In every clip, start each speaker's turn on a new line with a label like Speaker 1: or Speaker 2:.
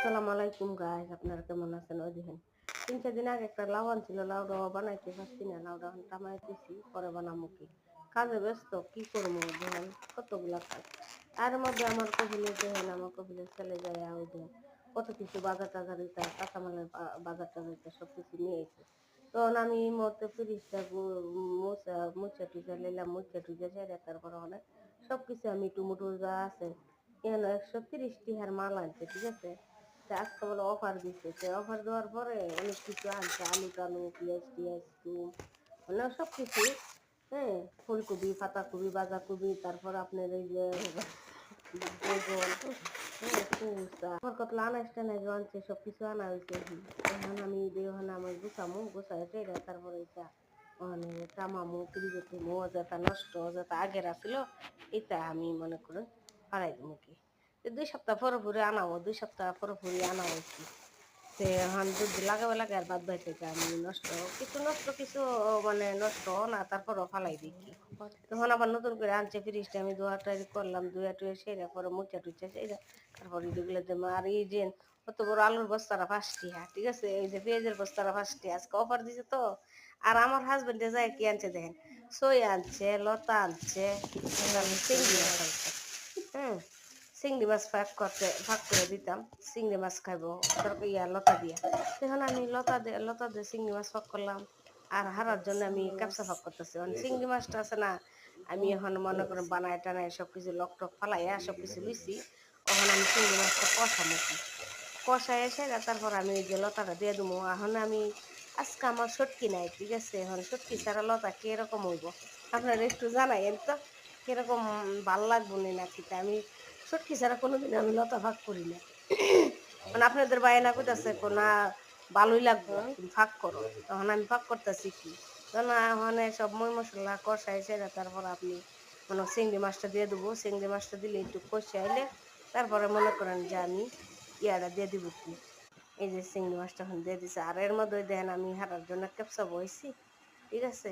Speaker 1: আসসালামু আলাইকুম গাইস, আপনারা কেমন আছেন? ওই দেখেন 3-4 দিন আগে একটা লাউ আনছিল, লাউটা বানাইতে পারছি না, লাউটা টামাই দিছি, পরে বানামু কি কাজে ব্যস্ত, কি করবো দেখেন কতগুলা কাজ। আর মধ্যে আমার কবিলের দেখেন, আমার কবিলের ছেলে যায় ওই দেখেন কত কিছু বাজার টাজার দিতে, কাঁচামালের বাজার টাজার সব কিছু নিয়ে এসে, তখন আমি মতো ফ্রিজটা মোচা মুচা টুচা নিলাম, মুচা টুচা সেরে তারপরে অনেক সব কিছু আমি টুমুটু যা আছে এখানে 130 টাকার মাল আনছে, ঠিক আছে। আজকে বলে অফার দিচ্ছে, তো অফার দেওয়ার পরে অনেক কিছু আনছে, আলু টালু পেঁয়াজ টিয়াজ টুম মানে সব কিছু। হ্যাঁ, ফুলকপি পাতাকপি বাঁধাকপি, তারপর আপনার এই যে বেগুন, হ্যাঁ কুচা আমার কত আনাজ টানাজ আনছে, সব কিছু আনা হয়েছে। এখন আমি ওখানে আমার গুছামো, গুছাইতে তারপরে এটা মানে টামামো ফ্রিজে থুমো, যাতে নষ্ট যাতে আগের আসিল এটা আমি মনে করে হারাই দেবো কি। 2 সপ্তাহ পরে পরে আনাবো, 2 সপ্তাহ পরে পরে আনা হয়েছি। সে এখন দুধ লাগাবে লাগে আর বাদ বাই থেকে আমি নষ্ট কিছু মানে নষ্ট না, তারপরও ফালাই দিই কি। তখন আবার নতুন করে আনছে ফ্রিজটা, আমি ধোয়াটাই করলাম, ধুয়া টুয়ে সেরা পরে মুচা টুচা সেরা তারপরে এগুলো দেবো। আর এই যে কত বড় আলুর বস্তাটা 5 টাকা, ঠিক আছে, এই যে পেঁয়াজের বস্তাটা 5 টাকা, আজকে অফার দিছে তো। আর আমার হাজবেন্ডে যায় কি আনছে দেখেন, সই আনছে, লতা আনছে, চিংড়ি মাছ আনছে। হুম, চিংড়ি মাছ ভাগ করে দিতাম, চিংড়ি মাছ খাইবো লতা দিয়া। তখন আমি লতা দিয়ে চিংড়ি মাছ ভাগ করলাম। আর হারার জন্য আমি ক্যাপসা ভাগ করতেছি, মানে চিংড়ি মাছটা আছে না, আমি এখন মনে করেন বানায় টানায় সবকিছু লক টক ফালাইয়া সবকিছু লুইছি। ওখানে আমি চিংড়ি মাছটা কষামুখি, কষায় এসে তারপর আমি ওই যে লতাটা দিয়ে দেবো। এখন আমি আজকে আমার সটকি নাই, ঠিক আছে, এখন সটকি ছাড়া লতা কিরকম হইব আপনারা একটু জানাইন তো, কিরকম ভাল লাগবো না কি। আমি সটকি ছাড়া কোনোদিন আমি লতা ভাগ করি না। মানে আপনাদের বায়না কইতাছে না ভালোই লাগবো তুমি ভাগ করো, তখন আমি ভাগ করতেছি কি, তখন ওখানে সব মই মশলা কষাই সেরা তারপর আপনি মানে চিংড়ি মাছটা দিয়ে দেবো। চিংড়ি মাছটা দিলে একটু কষে আইলে তারপরে মনে করেন যে আমি ইয়াটা দিয়ে দিব কি, এই যে চিংড়ি মাছটা এখন দিয়ে দিছে। আর এর মধ্যে দেখেন আমি হাঁটার জন্য ক্যাপসা বইছি, ঠিক আছে।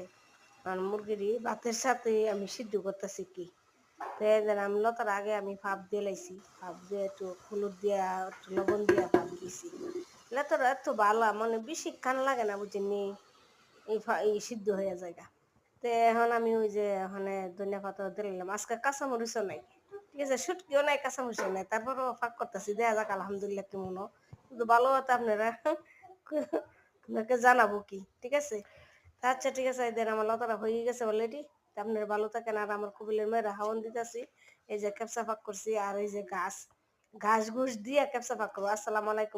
Speaker 1: আর মুরগিরই ভাতের সাথে আমি সিদ্ধ করতেছি কি, তো আমি লতার আগে আমি ভাপ দিয়ে লাইছি, ভাপ দিয়ে একটু হলুদ দিয়া একটু লবণ দিয়া ভাপ দিয়েছি। লতাটা এত ভালো মানে বেশি কান লাগে না বুঝিনি, এই সিদ্ধ হয়ে জায়গা। তো এখন আমি ওই যে ওখানে ধনিয়া পাতা দিলাম, আজকে কাঁচামরিচও নাই, ঠিক আছে, শুটকিও নাই, কাঁচামরিচও নাই, তারপরও ফাঁক করতেছি, দেখা যাক আলহামদুলিল্লাহ কেমন। কিন্তু ভালো হতো আপনারা আপনাকে জানাবো কি, ঠিক আছে। আচ্ছা ঠিক আছে, দেন আমার লতাটা হয়ে গেছে অলরেডি। আপনারা ভালো থাকেন। আর আমার কবিলের মেয়েরা হাওয়ান দিতেছি, এই যে ক্যাপসা ফাঁক করছি, আর এই যে ঘাস ঘুষ দিয়ে ক্যাপসা ফাঁক করবো। আসসালামু আলাইকুম।